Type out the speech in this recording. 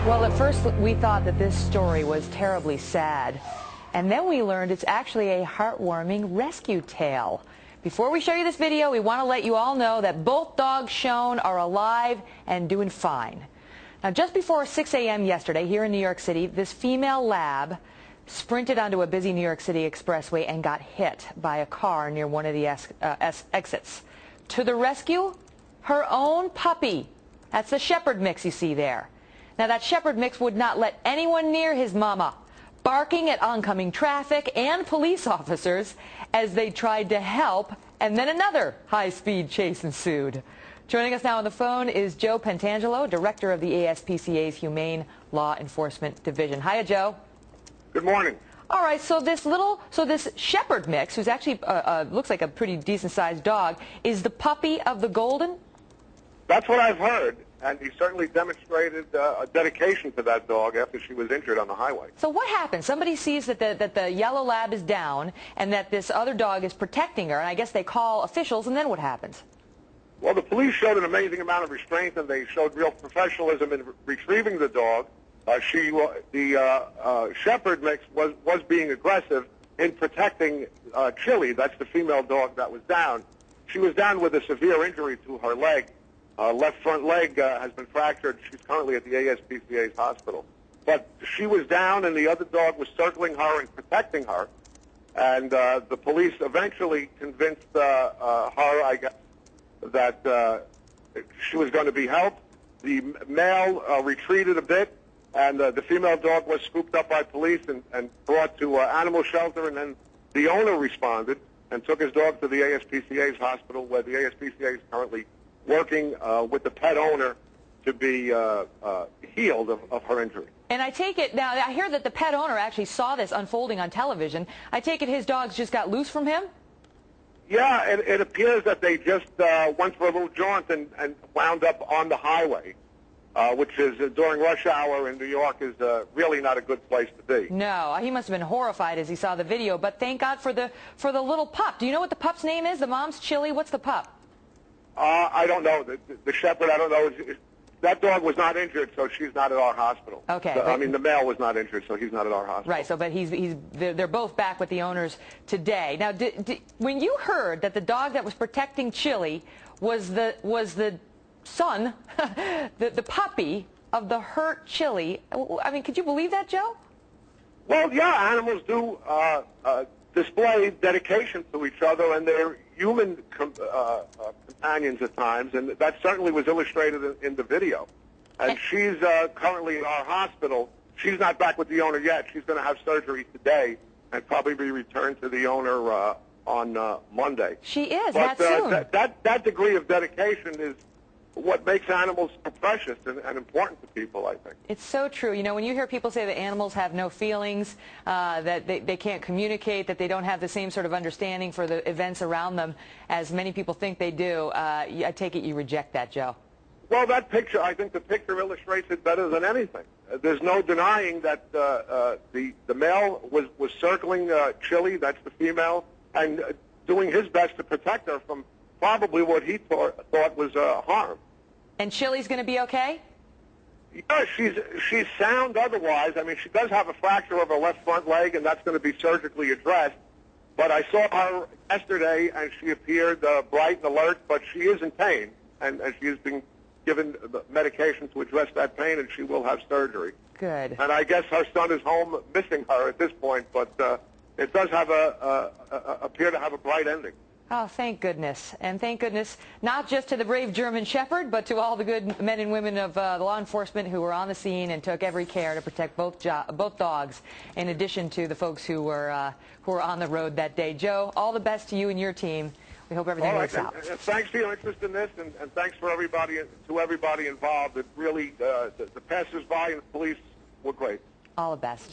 Well, at first we thought that this story was terribly sad, and then we learned it's actually a heartwarming rescue tale. Before we show you this video, we want to let you all know that both dogs shown are alive and doing fine. Now, just before 6 a.m. yesterday here in New York City, this female lab sprinted onto a busy New York City expressway and got hit by a car near one of the exits. To the rescue, her own puppy. That's the Shepherd mix you see there. Now, that Shepherd mix would not let anyone near his mama, barking at oncoming traffic and police officers as they tried to help, and then another high-speed chase ensued. Joining us now on the phone is Joe Pentangelo, director of the ASPCA's Humane Law Enforcement Division. Hiya, Joe. Good morning. All right, so this Shepherd mix, who's actually looks like a pretty decent-sized dog, is the puppy of the Golden? That's what I've heard, and he certainly demonstrated a dedication to that dog after she was injured on the highway. So what happens? Somebody sees that the yellow lab is down and that this other dog is protecting her, and I guess they call officials, and then what happens? Well, the police showed an amazing amount of restraint, and they showed real professionalism in retrieving the dog. The Shepherd mix was being aggressive in protecting Chili. That's the female dog that was down. She was down with a severe injury to her leg. Left front leg has been fractured. She's currently at the ASPCA's hospital. But she was down, and the other dog was circling her and protecting her. And the police eventually convinced her, I guess, that she was going to be helped. The male retreated a bit, and the female dog was scooped up by police and brought to animal shelter, and then the owner responded and took his dog to the ASPCA's hospital, where the ASPCA is currently working with the pet owner to be healed of her injury. And I take it, now I hear that the pet owner actually saw this unfolding on television. I take it his dogs just got loose from him? Yeah, it appears that they just went for a little jaunt and wound up on the highway, which is during rush hour in New York is really not a good place to be. No, he must have been horrified as he saw the video, but thank God for the little pup. Do you know what the pup's name is? The mom's Chili. What's the pup? I don't know. The Shepherd, I don't know. That dog was not injured, so she's not at our hospital. Okay. So, I mean, the male was not injured, so he's not at our hospital. Right. So, but they're both back with the owners today. Now, when you heard that the dog that was protecting Chili was the son, the puppy of the hurt Chili, I mean, could you believe that, Joe? Well, yeah, animals do display dedication to each other, and they're human companions at times, and that certainly was illustrated in the video. And she's currently in our hospital. She's not back with the owner yet. She's going to have surgery today and probably be returned to the owner on Monday. She is, but, that soon. That degree of dedication is what makes animals so precious and important to people, I think. It's so true. You know, when you hear people say that animals have no feelings, that they can't communicate, that they don't have the same sort of understanding for the events around them as many people think they do, I take it you reject that, Joe. Well, that picture, I think the picture illustrates it better than anything. There's no denying that the male was circling Chili, that's the female, and doing his best to protect her from probably what he thought was harm. And Chili's going to be okay? Yeah, she's sound otherwise. I mean, she does have a fracture of her left front leg, and that's going to be surgically addressed. But I saw her yesterday, and she appeared bright and alert, but she is in pain, and she has been given the medication to address that pain, and she will have surgery. Good. And I guess her son is home missing her at this point, but it does have appear to have a bright ending. Oh, thank goodness. And thank goodness not just to the brave German Shepherd, but to all the good men and women of law enforcement who were on the scene and took every care to protect both dogs, in addition to the folks who were on the road that day. Joe, all the best to you and your team. We hope everything works out. And thanks for your interest in this, and thanks for everybody involved. It really, the passers-by and the police were great. All the best.